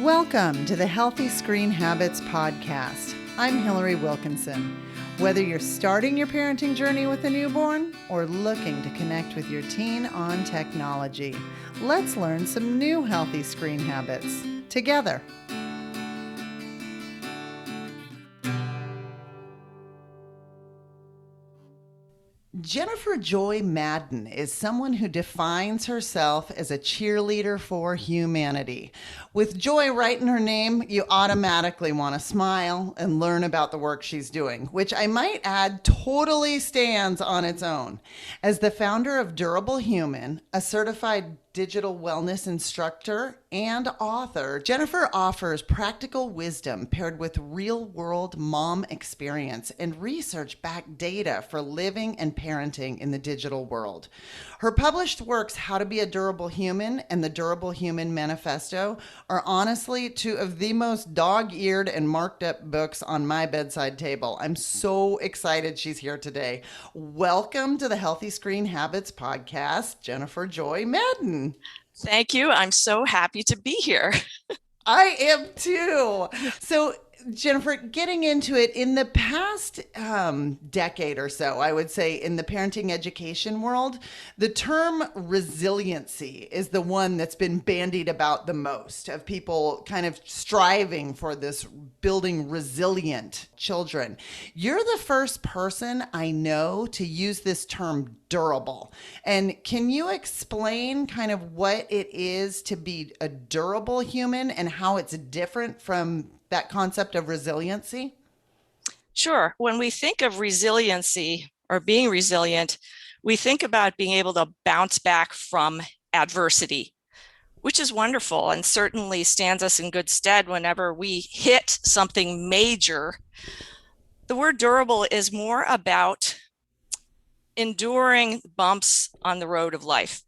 Welcome to the Healthy Screen Habits Podcast. I'm Hillary Wilkinson. Whether you're starting your parenting journey with a newborn or looking to connect with your teen on technology, let's learn some new healthy screen habits together. Jenifer Joy Madden is someone who defines herself as a cheerleader for humanity. With joy right in her name, you automatically want to smile and learn about the work she's doing, which I might add totally stands on its own. As the founder of Durable Human, a certified digital wellness instructor and author, Jenifer offers practical wisdom paired with real-world mom experience and research-backed data for living and parenting in the digital world. Her published works, How to Be a Durable Human and the Durable Human Manifesto, are honestly two of the most dog-eared and marked up books on my bedside table. I'm so excited she's here today. Welcome to the Healthy Screen Habits Podcast, Jenifer Joy Madden. Thank you. I'm so happy to be here. I am too. So, Jenifer, getting into it, in the past decade or so, I would say in the parenting education world, the term resiliency is the one that's been bandied about the most, of people kind of striving for this building resilient children. You're the first person I know to use this term durable. And can you explain kind of what it is to be a durable human and how it's different from that concept of resiliency? Sure. When we think of resiliency or being resilient, we think about being able to bounce back from adversity, which is wonderful and certainly stands us in good stead whenever we hit something major. The word durable is more about enduring bumps on the road of life,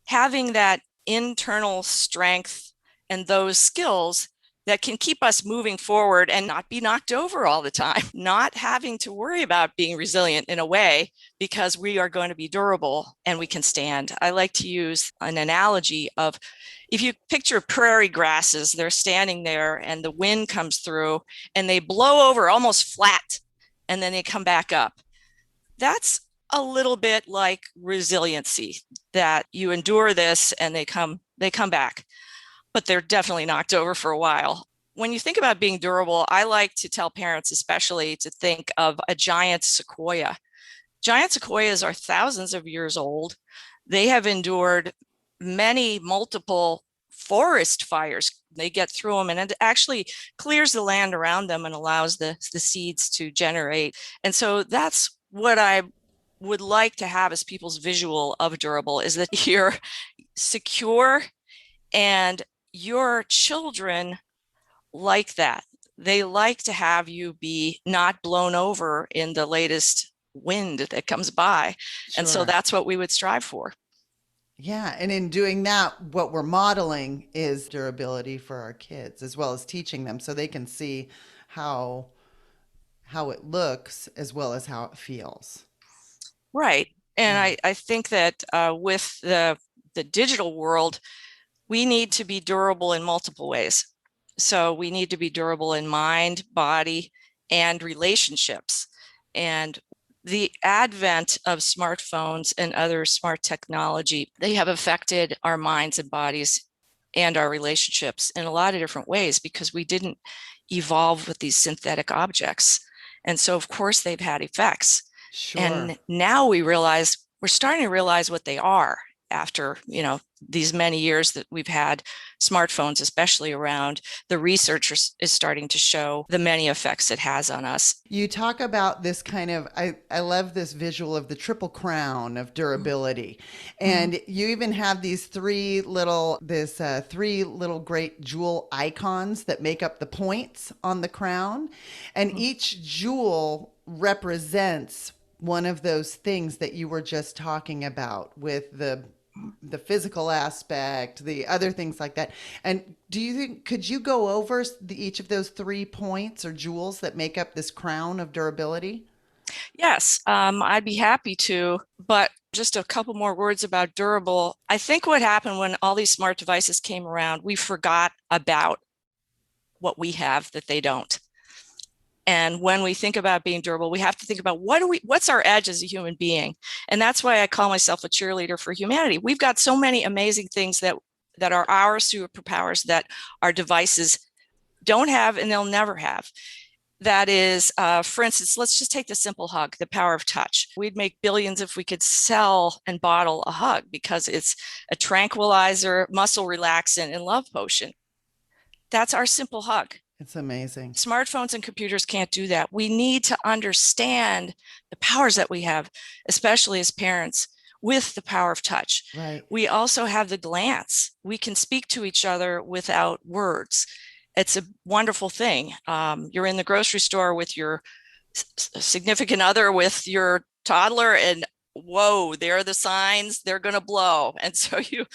having that internal strength and those skills that can keep us moving forward and not be knocked over all the time, not having to worry about being resilient in a way because we are going to be durable and we can stand. I like to use an analogy of, if you picture prairie grasses, they're standing there and the wind comes through and they blow over almost flat and then they come back up. That's a little bit like resiliency, that you endure this and they come back, but they're definitely knocked over for a while. When you think about being durable, I like to tell parents especially to think of a giant sequoia. Giant sequoias are thousands of years old. They have endured multiple forest fires. They get through them and it actually clears the land around them and allows the seeds to generate. And so that's what I would like to have as people's visual of durable, is that you're secure and your children like that. They like to have you be not blown over in the latest wind that comes by. Sure. And so that's what we would strive for. Yeah. And in doing that, what we're modeling is durability for our kids, as well as teaching them so they can see how it looks as well as how it feels. Right. And I think that with the digital world, we need to be durable in multiple ways. So we need to be durable in mind, body, and relationships. And the advent of smartphones and other smart technology, they have affected our minds and bodies and our relationships in a lot of different ways because we didn't evolve with these synthetic objects. And so, of course, they've had effects. Sure. And now we're starting to realize what they are after, these many years that we've had smartphones, especially around. The research is starting to show the many effects it has on us. You talk about this kind of, I love this visual of the triple crown of durability. And you even have these three little great jewel icons that make up the points on the crown. And each jewel represents one of those things that you were just talking about, with the physical aspect, the other things like that. And do you think, could you go over each of those 3 points or jewels that make up this crown of durability? Yes, I'd be happy to, but just a couple more words about durable. I think what happened when all these smart devices came around, we forgot about what we have that they don't. And when we think about being durable, we have to think about what's our edge as a human being. And that's why I call myself a cheerleader for humanity. We've got so many amazing things that are our superpowers that our devices don't have and they'll never have. That is, for instance, let's just take the simple hug, the power of touch. We'd make billions if we could sell and bottle a hug because it's a tranquilizer, muscle relaxant, and love potion. That's our simple hug. It's amazing. Smartphones and computers can't do that. We need to understand the powers that we have, especially as parents, with the power of touch. Right. We also have the glance. We can speak to each other without words. It's a wonderful thing. You're in the grocery store with your significant other, with your toddler, and whoa, there are the signs, they're going to blow. And so you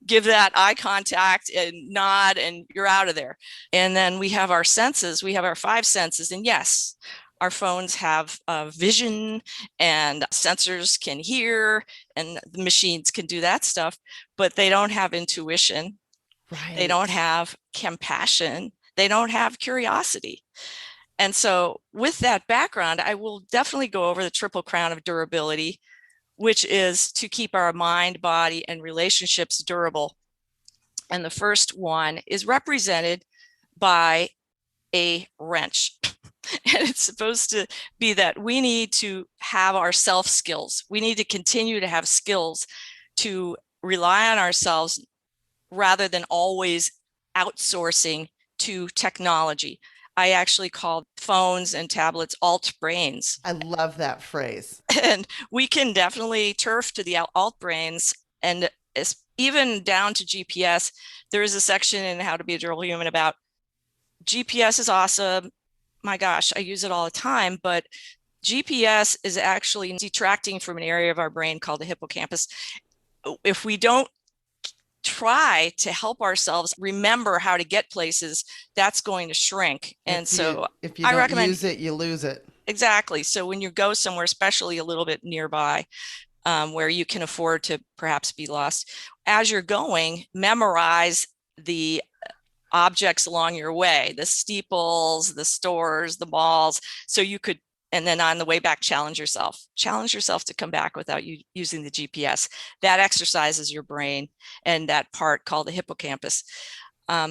give that eye contact and nod, and you're out of there. And then we have our senses, we have our 5 senses. And yes, our phones have vision, and sensors can hear, and the machines can do that stuff, but they don't have intuition. Right. They don't have compassion. They don't have curiosity. And so with that background, I will definitely go over the triple crown of durability, which is to keep our mind, body, and relationships durable. And the first one is represented by a wrench. And it's supposed to be that we need to have our self skills. We need to continue to have skills to rely on ourselves rather than always outsourcing to technology. I actually call phones and tablets alt brains. I love that phrase. And we can definitely turf to the alt brains, and even down to GPS. There is a section in How to Be a Durable Human about GPS is awesome. My gosh, I use it all the time, but GPS is actually detracting from an area of our brain called the hippocampus. If we don't try to help ourselves remember how to get places, that's going to shrink. And so if you I don't recommend use it, you lose it. Exactly. So when you go somewhere, especially a little bit nearby, where you can afford to perhaps be lost, as you're going, memorize the objects along your way, the steeples, the stores, the malls, so you could, and then on the way back, challenge yourself to come back without you using the GPS. That exercises your brain and that part called the hippocampus.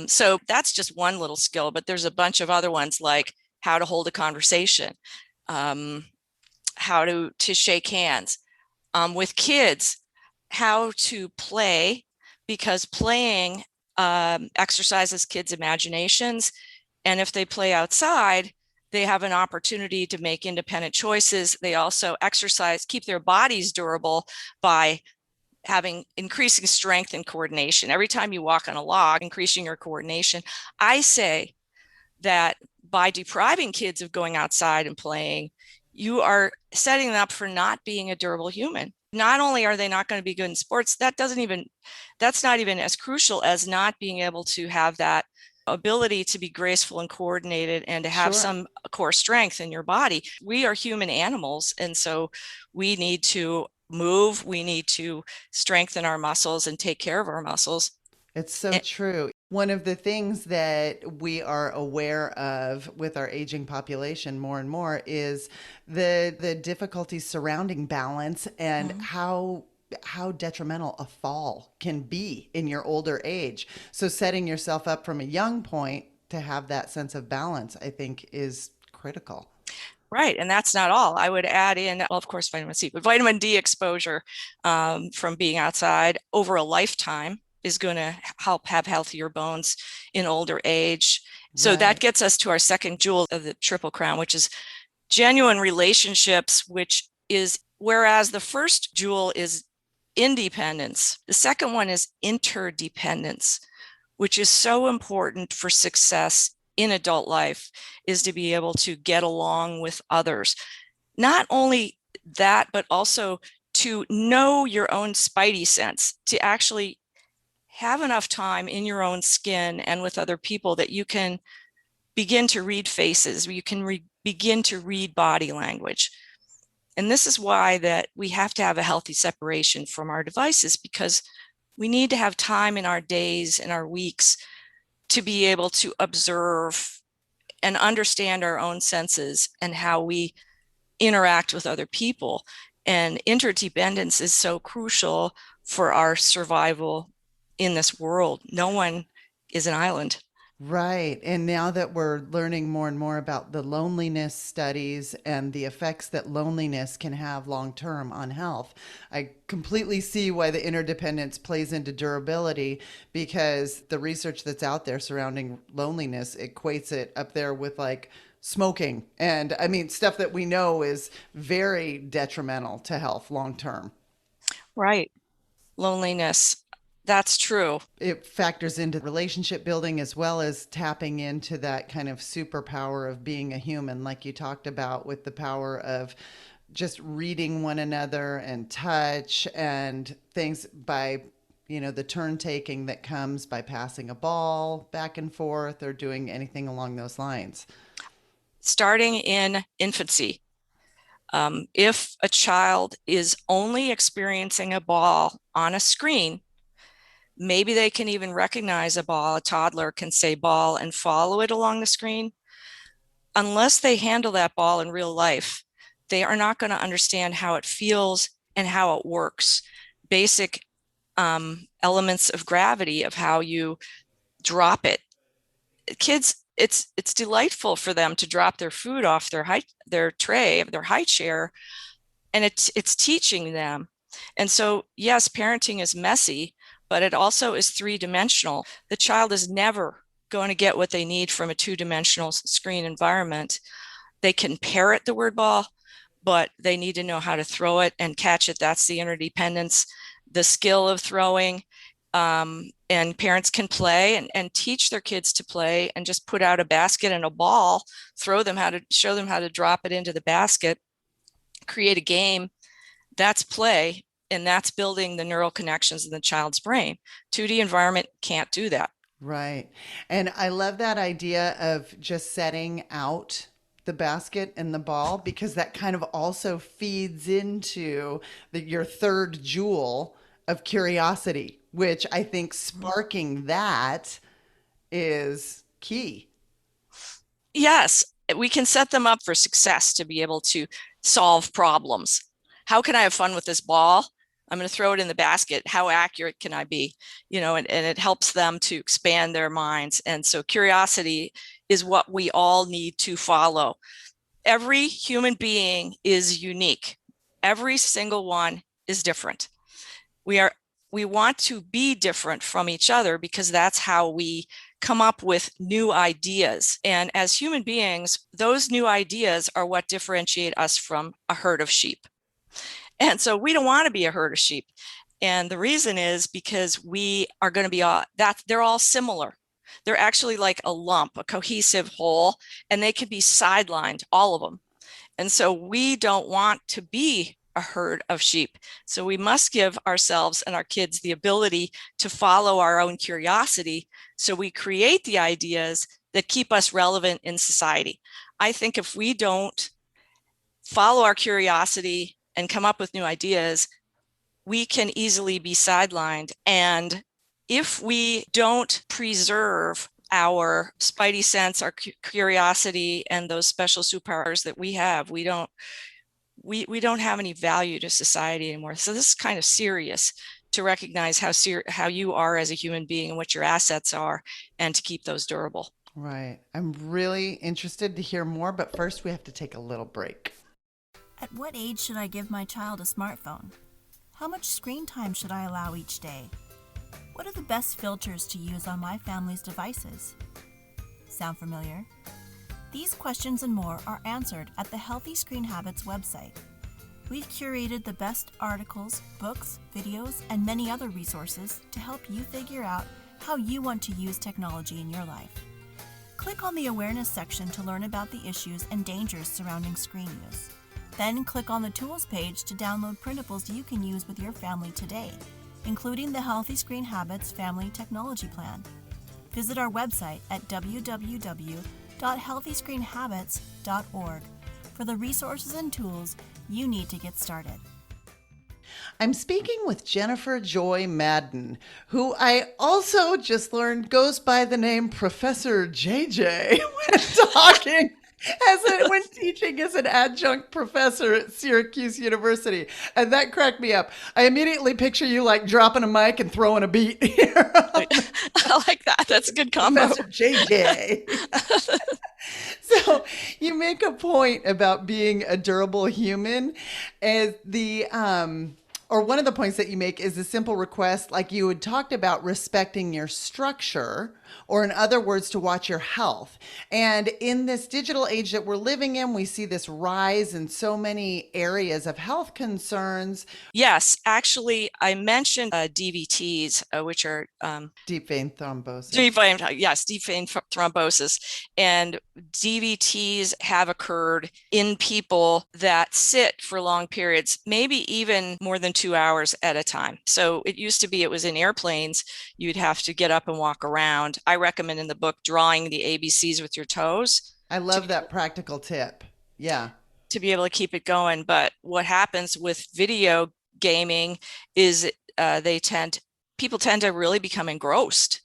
So that's just one little skill, but there's a bunch of other ones, like how to hold a conversation, how to shake hands. With kids, how to play, because playing exercises kids' imaginations. And if they play outside, they have an opportunity to make independent choices. They also keep their bodies durable by increasing strength and coordination. Every time you walk on a log, increasing your coordination. I say that by depriving kids of going outside and playing, you are setting them up for not being a durable human. Not only are they not going to be good in sports, that's not even as crucial as not being able to have that ability to be graceful and coordinated and to have some core strength in your body. We are human animals, and so we need to move, we need to strengthen our muscles and take care of our muscles. It's so true. One of the things that we are aware of with our aging population more and more is the difficulties surrounding balance and how detrimental a fall can be in your older age. So setting yourself up from a young point to have that sense of balance, I think, is critical. Right. And that's not all. I would add in, well, of course, vitamin C, but vitamin D exposure from being outside over a lifetime is going to help have healthier bones in older age. So that gets us to our second jewel of the Triple Crown, which is genuine relationships, which is, whereas the first jewel is independence, the second one is interdependence, which is so important for success in adult life, is to be able to get along with others. Not only that, but also to know your own spidey sense, to actually have enough time in your own skin and with other people that you can begin to read faces, you can begin to read body language. And this is why that we have to have a healthy separation from our devices, because we need to have time in our days and our weeks to be able to observe and understand our own senses and how we interact with other people. And interdependence is so crucial for our survival in this world. No one is an island. Right. And now that we're learning more and more about the loneliness studies and the effects that loneliness can have long term on health, I completely see why the interdependence plays into durability, because the research that's out there surrounding loneliness equates it up there with like smoking. And I mean, stuff that we know is very detrimental to health long term. Right. Loneliness. That's true. It factors into relationship building as well as tapping into that kind of superpower of being a human, like you talked about with the power of just reading one another and touch and things by, the turn taking that comes by passing a ball back and forth or doing anything along those lines. Starting in infancy, if a child is only experiencing a ball on a screen, maybe they can even recognize a ball. A toddler can say ball and follow it along the screen. Unless they handle that ball in real life, they are not going to understand how it feels and how it works. Basic elements of gravity, of how you drop it. Kids, it's delightful for them to drop their food off their tray, their high chair, and it's teaching them. And so, yes, parenting is messy, but it also is three-dimensional. The child is never going to get what they need from a two-dimensional screen environment. They can parrot the word ball, but they need to know how to throw it and catch it. That's the interdependence, the skill of throwing. And parents can play and teach their kids to play and just put out a basket and a ball, show them how to drop it into the basket, create a game. That's play. And that's building the neural connections in the child's brain. 2D environment can't do that. Right. And I love that idea of just setting out the basket and the ball, because that kind of also feeds into your third jewel of curiosity, which I think sparking that is key. Yes, we can set them up for success to be able to solve problems. How can I have fun with this ball? I'm going to throw it in the basket. How accurate can I be? And it helps them to expand their minds. And so curiosity is what we all need to follow. Every human being is unique. Every single one is different. We want to be different from each other because that's how we come up with new ideas. And as human beings, those new ideas are what differentiate us from a herd of sheep. And so we don't want to be a herd of sheep. And the reason is because we are going to be they're all similar. They're actually like a lump, a cohesive whole, and they can be sidelined, all of them. And so we don't want to be a herd of sheep. So we must give ourselves and our kids the ability to follow our own curiosity. So we create the ideas that keep us relevant in society. I think if we don't follow our curiosity and come up with new ideas, we can easily be sidelined. And if we don't preserve our spidey sense, our curiosity, and those special superpowers that we have, we don't have any value to society anymore. So this is kind of serious, to recognize how you are as a human being and what your assets are, and to keep those durable. Right. I'm really interested to hear more, but first we have to take a little break. At what age should I give my child a smartphone? How much screen time should I allow each day? What are the best filters to use on my family's devices? Sound familiar? These questions and more are answered at the Healthy Screen Habits website. We've curated the best articles, books, videos, and many other resources to help you figure out how you want to use technology in your life. Click on the awareness section to learn about the issues and dangers surrounding screen use. Then click on the Tools page to download printables you can use with your family today, including the Healthy Screen Habits Family Technology Plan. Visit our website at www.healthyscreenhabits.org for the resources and tools you need to get started. I'm speaking with Jenifer Joy Madden, who I also just learned goes by the name Professor JJ when talking when teaching as an adjunct professor at Syracuse University. And that cracked me up. I immediately picture you like dropping a mic and throwing a beat here. I like that. That's a good combo. Professor JJ. So you make a point about being a durable human as or one of the points that you make is a simple request, like you had talked about respecting your structure, or in other words, to watch your health. And in this digital age that we're living in, we see this rise in so many areas of health concerns. Yes, actually, I mentioned DVTs, which are Deep vein thrombosis. deep vein thrombosis. And DVTs have occurred in people that sit for long periods, maybe even more than 2 hours at a time. So it used to be it was in airplanes, you'd have to get up and walk around. I recommend in the book drawing the ABCs with your toes. I love that practical tip. Yeah. To be able to keep it going. But what happens with video gaming is people tend to really become engrossed.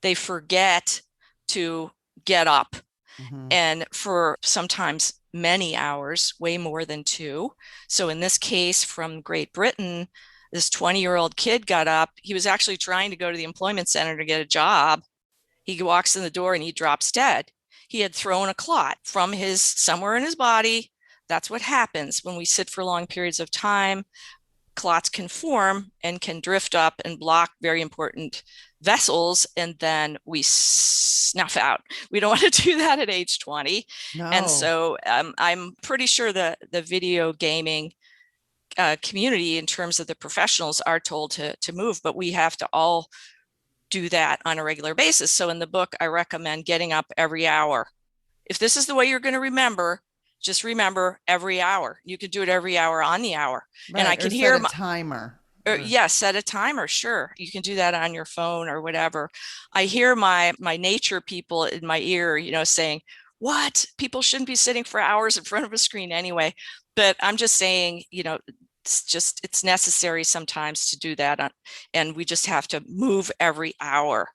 They forget to get up. Mm-hmm. And for sometimes many hours, way more than 2. So in this case from Great Britain, this 20-year-old kid got up. He was actually trying to go to the employment center to get a job. He walks in the door and he drops dead. He had thrown a clot from somewhere in his body. That's what happens when we sit for long periods of time. Clots can form and can drift up and block very important vessels, and then we snuff out. We don't want to do that at age 20. No. And so I'm pretty sure the video gaming community, in terms of the professionals, are told to move, but we have to all do that on a regular basis. So in the book, I recommend getting up every hour. If this is the way you're going to remember, just remember every hour. You can do it every hour on the hour. Right, and I can hear a timer. Yes, set a timer. Sure. You can do that on your phone or whatever. I hear my nature people in my ear, saying, what? People shouldn't be sitting for hours in front of a screen anyway. But I'm just saying, it's necessary sometimes to do that. And we just have to move every hour.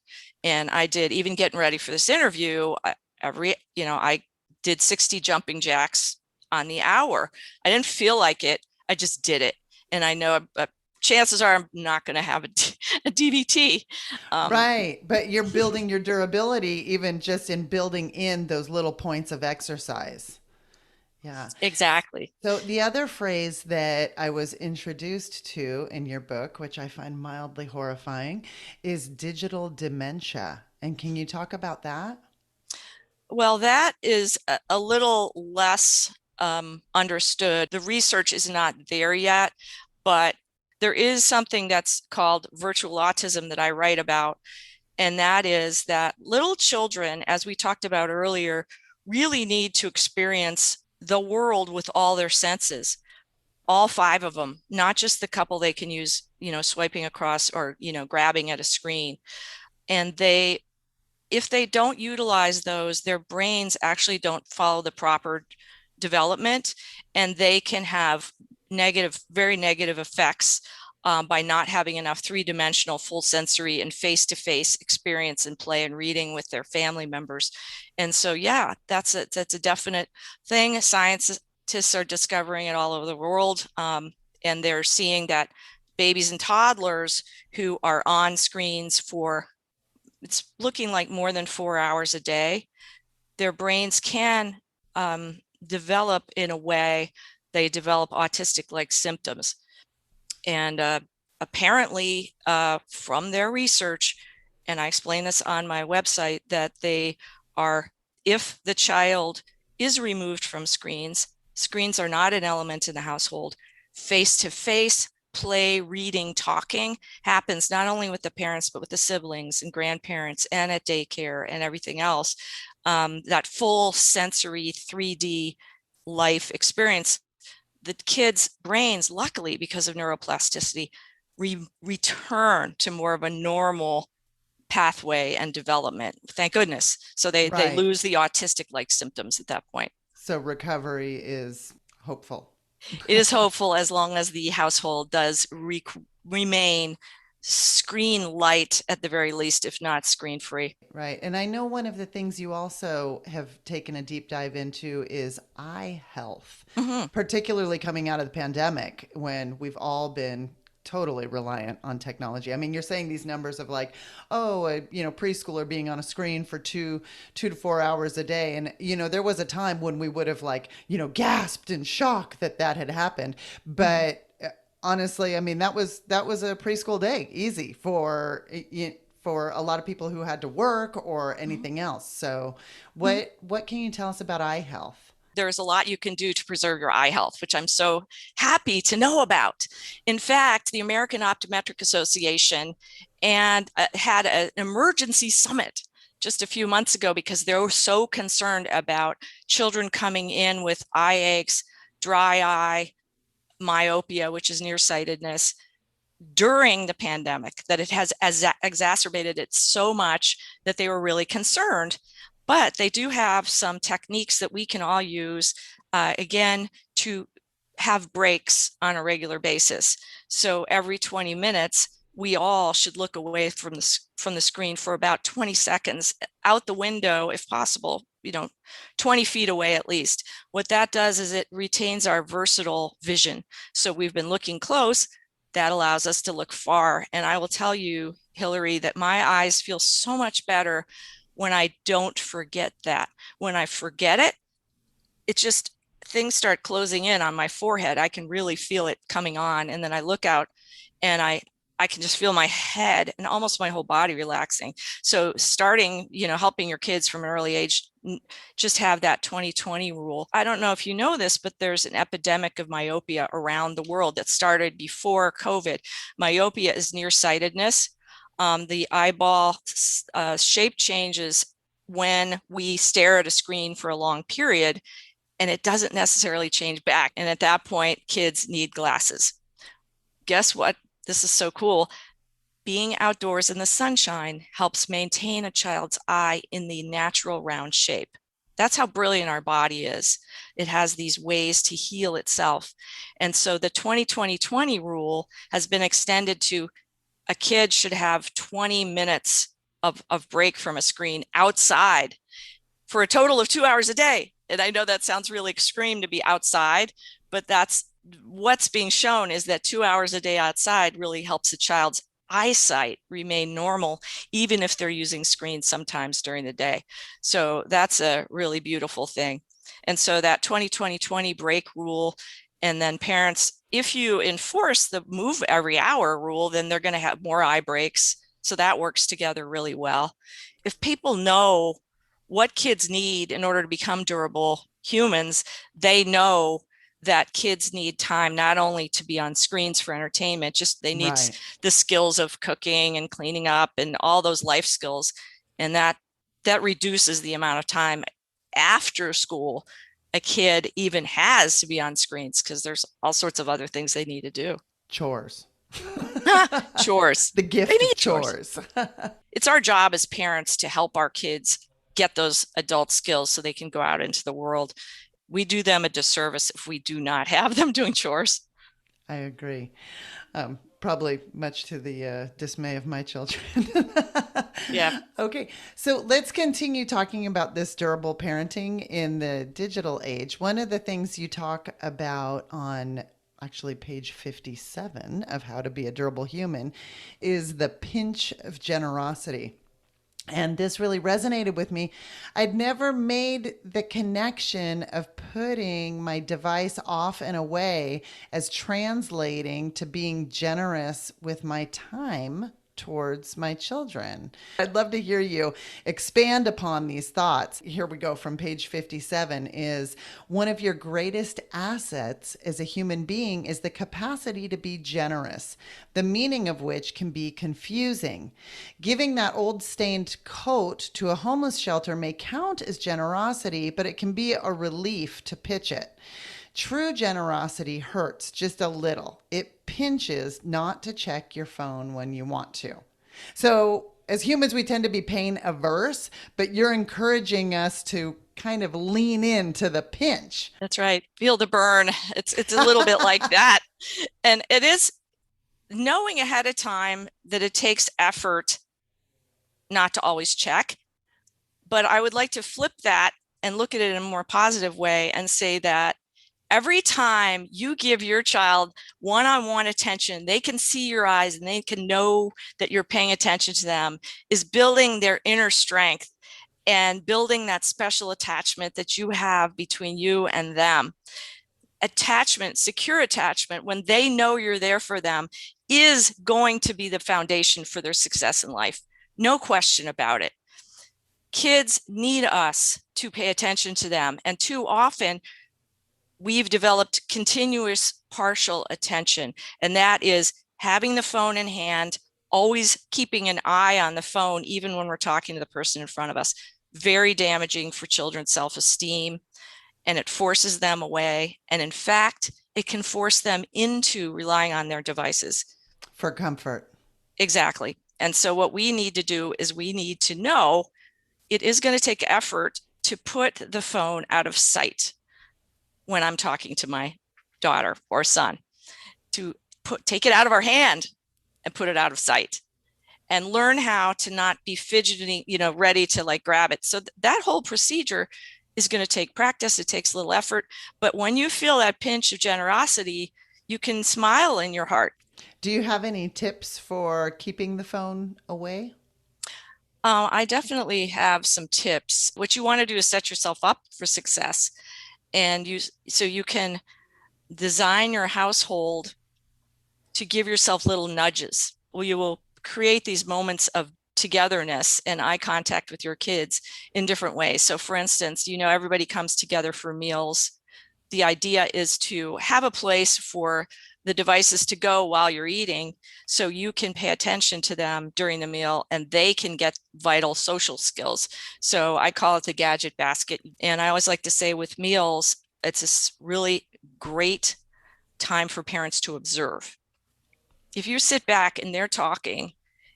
And I did, even getting ready for this interview, I did 60 jumping jacks on the hour. I didn't feel like it. I just did it. And I know chances are I'm not going to have a DVT. Right. But you're building your durability, even just in building in those little points of exercise. Yeah, exactly. So the other phrase that I was introduced to in your book, which I find mildly horrifying, is digital dementia. And can you talk about that? Well, that is a little less understood. The research is not there yet, but there is something that's called virtual autism that I write about. And that is that little children, as we talked about earlier, really need to experience the world with all their senses, all 5 of them, not just the couple they can use, swiping across or, grabbing at a screen. And if they don't utilize those, their brains actually don't follow the proper development, and they can have very negative effects by not having enough 3-dimensional full sensory and face-to-face experience in play and reading with their family members. And so, yeah, that's a definite thing. Scientists are discovering it all over the world. And they're seeing that babies and toddlers who are on screens it's looking like more than 4 hours a day, their brains can develop in a way they develop autistic-like symptoms. And apparently from their research, and I explain this on my website, that if the child is removed from screens are not an element in the household. Face-to-face play, reading, talking happens not only with the parents, but with the siblings and grandparents and at daycare and everything else. That full sensory 3D life experience, the kids' brains, luckily, because of neuroplasticity, return to more of a normal pathway and development. Thank goodness. So they lose the autistic-like symptoms at that point. So recovery is hopeful. It is hopeful as long as the household does remain screen light at the very least, if not screen free. Right. And I know one of the things you also have taken a deep dive into is eye health, Mm-hmm. particularly coming out of the pandemic when we've all been totally reliant on technology. I mean, you're saying these numbers of like, oh, preschooler being on a screen for 2 to 4 hours a day. And, there was a time when we would have like, gasped in shock that that had happened. Mm-hmm. But honestly, I mean, that was a preschool day, easy for a lot of people who had to work or anything else. So, Mm-hmm. what can you tell us about eye health? There's a lot you can do to preserve your eye health, which I'm so happy to know about. In fact, the American Optometric Association had an emergency summit just a few months ago because they were so concerned about children coming in with eye aches, dry eye, myopia, which is nearsightedness, during the pandemic, that it has exacerbated it so much that they were really concerned. But they do have some techniques that we can all use, again, to have breaks on a regular basis. So every 20 minutes, we all should look away from the screen for about 20 seconds, out the window if possible, 20 feet away at least. What that does is it retains our versatile vision. So we've been looking close, that allows us to look far. And I will tell you, Hillary, that my eyes feel so much better when I don't forget that. When I forget it, it just, things start closing in on my forehead. I can really feel it coming on. And then I look out and I can just feel my head and almost my whole body relaxing. So starting, helping your kids from an early age, just have that 20/20 rule. I don't know if you know this, but there's an epidemic of myopia around the world that started before COVID. Myopia is nearsightedness. The eyeball shape changes when we stare at a screen for a long period, and it doesn't necessarily change back. And at that point, kids need glasses. Guess what? This is so cool. Being outdoors in the sunshine helps maintain a child's eye in the natural round shape. That's how brilliant our body is. It has these ways to heal itself. And so the 20/20/20 rule has been extended to a kid should have 20 minutes of break from a screen outside for a total of 2 hours a day. And I know that sounds really extreme to be outside, but that's what's being shown, is that 2 hours a day outside really helps a child's eyesight remain normal, even if they're using screens sometimes during the day. So that's a really beautiful thing. And so that 20/20/20 break rule, and then parents, if you enforce the move every hour rule, then they're going to have more eye breaks. So that works together really well. If people know what kids need in order to become durable humans, they know that kids need time not only to be on screens for entertainment, just they need Right. the skills of cooking and cleaning up and all those life skills. And that reduces the amount of time after school a kid even has to be on screens, because there's all sorts of other things they need to do. Chores. Chores. The They gift of need chores. chores. It's our job as parents to help our kids get those adult skills so they can go out into the world. We do them a disservice if we do not have them doing chores. I agree. Probably much to the dismay of my children. Yeah. Okay, so let's continue talking about this durable parenting in the digital age. One of the things you talk about on actually page 57 of How to Be a Durable Human is the pinch of generosity. And this really resonated with me. I'd never made the connection of putting my device off and away as translating to being generous with my time towards my children. I'd love to hear you expand upon these thoughts. Here we go from page 57 is one of your greatest assets as a human being is the capacity to be generous, the meaning of which can be confusing. Giving that old stained coat to a homeless shelter may count as generosity, but it can be a relief to pitch it. True generosity hurts just a little. It pinches not to check your phone when you want to. So as humans, we tend to be pain averse, but you're encouraging us to kind of lean into the pinch. That's right. Feel the burn. It's a little bit like that. And it is knowing ahead of time that it takes effort not to always check. But I would like to flip that and look at it in a more positive way and say that every time you give your child one-on-one attention, they can see your eyes and they can know that you're paying attention to them, is building their inner strength and building that special attachment that you have between you and them. Attachment, secure attachment, when they know you're there for them, is going to be the foundation for their success in life. No question about it. Kids need us to pay attention to them. And too often, we've developed continuous partial attention. And that is having the phone in hand, always keeping an eye on the phone, even when we're talking to the person in front of us. Very damaging for children's self-esteem, and it forces them away. And in fact, it can force them into relying on their devices. For comfort. Exactly. And so what we need to do is we need to know it is going to take effort to put the phone out of sight when I'm talking to my daughter or son, to take it out of our hand and put it out of sight, and learn how to not be fidgeting, ready to like grab it. So that whole procedure is going to take practice. It takes a little effort, but when you feel that pinch of generosity, you can smile in your heart. Do you have any tips for keeping the phone away? I definitely have some tips. What you want to do is set yourself up for success, and you can design your household to give yourself little nudges. Well, you will create these moments of togetherness and eye contact with your kids in different ways. So for instance, everybody comes together for meals. The idea is to have a place for the devices to go while you're eating, so you can pay attention to them during the meal and they can get vital social skills. So I call it the gadget basket. And I always like to say with meals, it's a really great time for parents to observe. If you sit back and they're talking,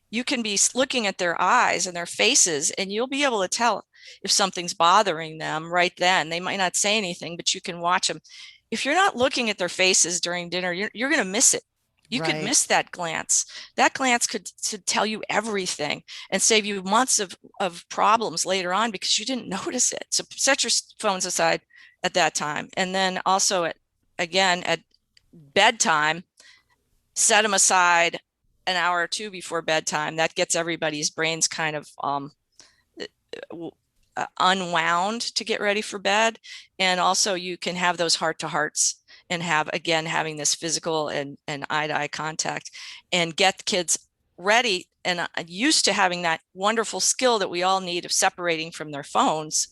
you can be looking at their eyes and their faces, and you'll be able to tell if something's bothering them right then. They might not say anything, but you can watch them. If you're not looking at their faces during dinner, you're going to miss it. You Right. could miss that glance. That glance could tell you everything and save you months of problems later on because you didn't notice it. So set your phones aside at that time. And then also at bedtime, set them aside an hour or two before bedtime. That gets everybody's brains kind of unwound to get ready for bed. And also you can have those heart-to-hearts and having this physical and eye-to-eye contact, and get kids ready and used to having that wonderful skill that we all need of separating from their phones.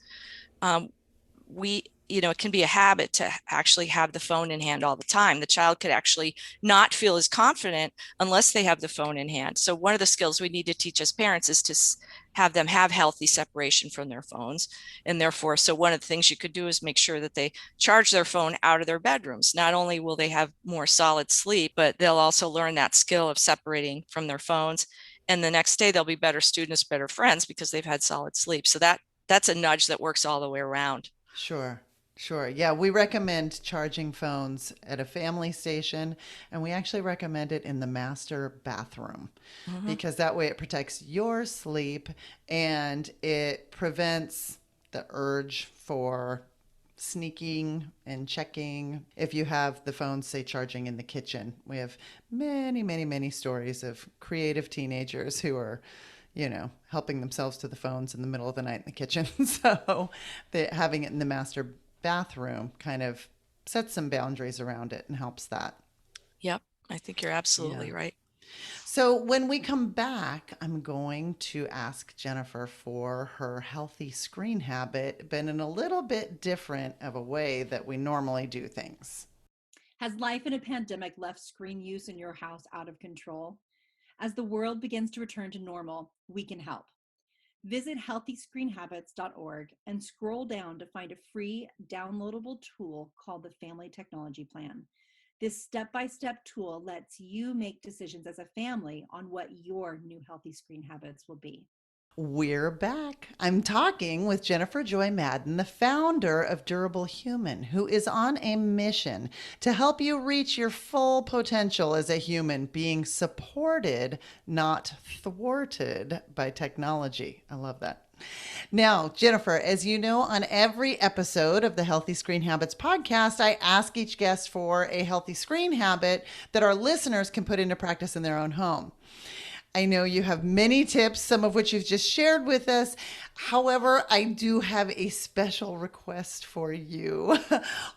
It can be a habit to actually have the phone in hand all the time. The child could actually not feel as confident unless they have the phone in hand. So one of the skills we need to teach as parents is to have them have healthy separation from their phones. And therefore, so one of the things you could do is make sure that they charge their phone out of their bedrooms. Not only will they have more solid sleep, but they'll also learn that skill of separating from their phones. And the next day they'll be better students, better friends, because they've had solid sleep. So that's a nudge that works all the way around. Sure. Sure. Yeah, we recommend charging phones at a family station, and we actually recommend it in the master bathroom because that way it protects your sleep and it prevents the urge for sneaking and checking. If you have the phone, say, charging in the kitchen, we have many, many, many stories of creative teenagers who are helping themselves to the phones in the middle of the night in the kitchen. So having it in the master bathroom kind of sets some boundaries around it and helps that. Yep, I think you're absolutely right. So when we come back, I'm going to ask Jenifer for her healthy screen habit, but in a little bit different of a way that we normally do things. Has life in a pandemic left screen use in your house out of control? As the world begins to return to normal, we can help. Visit healthyscreenhabits.org and scroll down to find a free downloadable tool called the Family Technology Plan. This step-by-step tool lets you make decisions as a family on what your new healthy screen habits will be. We're back. I'm talking with Jenifer Joy Madden, the founder of Durable Human, who is on a mission to help you reach your full potential as a human, being supported, not thwarted by technology. I love that. Now, Jenifer, as you know, on every episode of the Healthy Screen Habits podcast, I ask each guest for a healthy screen habit that our listeners can put into practice in their own home. I know you have many tips, some of which you've just shared with us. However, I do have a special request for you.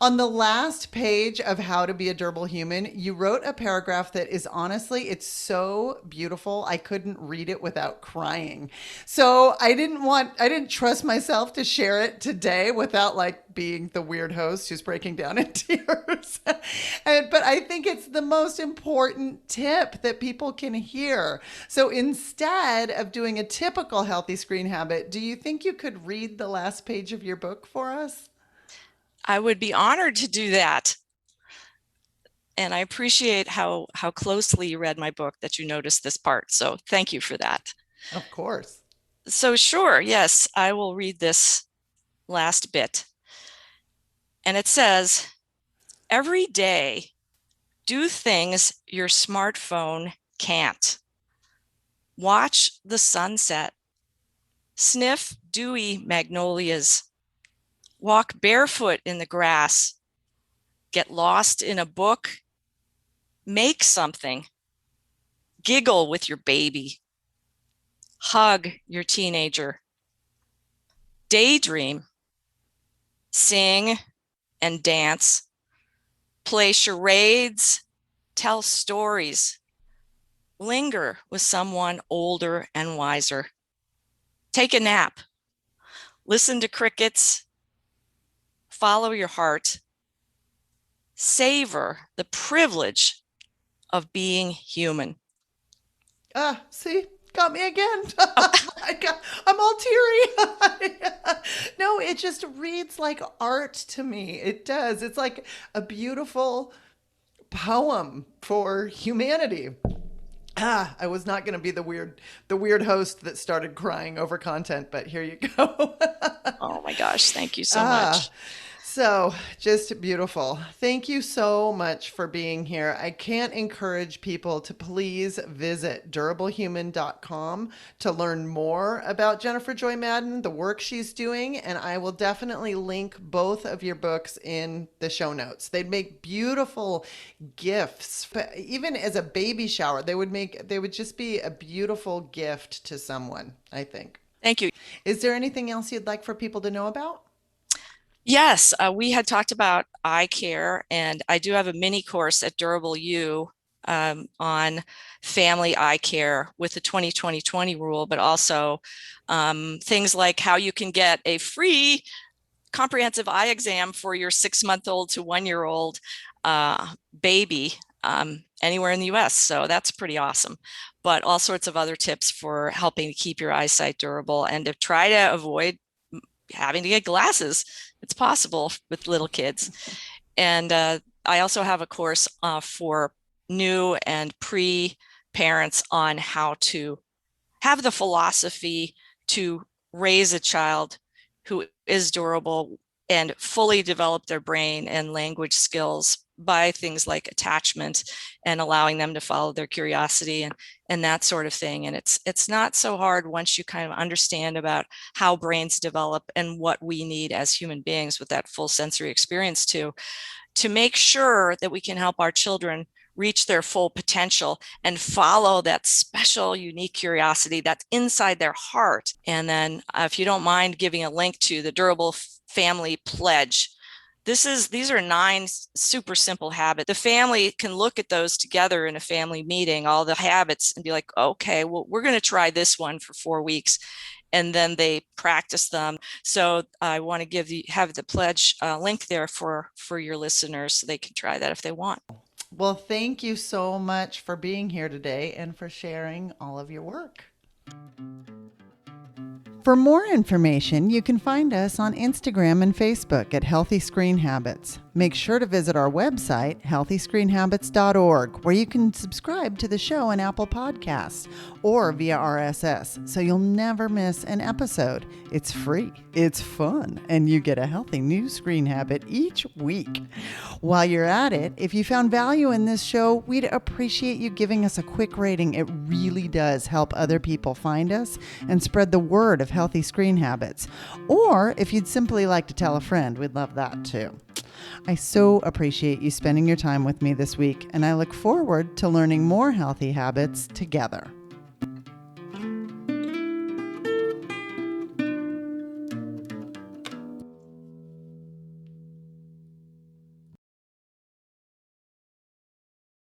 On the last page of How to Be a Durable Human, you wrote a paragraph that is honestly, it's so beautiful. I couldn't read it without crying. So I didn't trust myself to share it today without being the weird host who's breaking down in tears. But I think it's the most important tip that people can hear. So instead of doing a typical healthy screen habit, do you think you could read the last page of your book for us? I would be honored to do that. And I appreciate how closely you read my book that you noticed this part. So thank you for that. Of course. So sure, yes, I will read this last bit. And it says, every day, do things your smartphone can't. Watch the sunset. Sniff dewy magnolias. Walk barefoot in the grass. Get lost in a book. Make something. Giggle with your baby. Hug your teenager. Daydream. Sing and dance. Play charades. Tell stories. Linger with someone older and wiser. Take a nap. Listen to crickets. Follow your heart. Savor the privilege of being human. See, got me again. I'm all teary. No, it just reads like art to me. It does. It's like a beautiful poem for humanity. I was not going to be the weird host that started crying over content, but here you go. Oh my gosh, thank you so much. So just beautiful. Thank you so much for being here. I can't encourage people to please visit durablehuman.com to learn more about Jenifer Joy Madden, the work she's doing, and I will definitely link both of your books in the show notes. They'd make beautiful gifts, but even as a baby shower, they would just be a beautiful gift to someone, I think. Thank you. Is there anything else you'd like for people to know about? Yes, we had talked about eye care, and I do have a mini course at Durable U on family eye care with the 20-20-20 rule, but also things like how you can get a free comprehensive eye exam for your 6-month-old to 1-year-old baby anywhere in the US. So that's pretty awesome. But all sorts of other tips for helping to keep your eyesight durable and to try to avoid having to get glasses. It's possible with little kids. And I also have a course for new and pre-parents on how to have the philosophy to raise a child who is durable and fully develop their brain and language skills by things like attachment and allowing them to follow their curiosity and that sort of thing. And it's not so hard once you kind of understand about how brains develop and what we need as human beings with that full sensory experience to make sure that we can help our children reach their full potential and follow that special, unique curiosity that's inside their heart. And then if you don't mind giving a link to the Durable Family Pledge, these are 9 super simple habits. The family can look at those together in a family meeting, all the habits, and be like, okay, well, we're going to try this one for 4 weeks. And then they practice them. So I want to have the pledge link there for your listeners so they can try that if they want. Well, thank you so much for being here today and for sharing all of your work. For more information, you can find us on Instagram and Facebook at Healthy Screen Habits. Make sure to visit our website, healthyscreenhabits.org, where you can subscribe to the show in Apple Podcasts or via RSS, so you'll never miss an episode. It's free, it's fun, and you get a healthy new screen habit each week. While you're at it, if you found value in this show, we'd appreciate you giving us a quick rating. It really does help other people find us and spread the word of healthy screen habits. Or if you'd simply like to tell a friend, we'd love that too. I so appreciate you spending your time with me this week, and I look forward to learning more healthy habits together.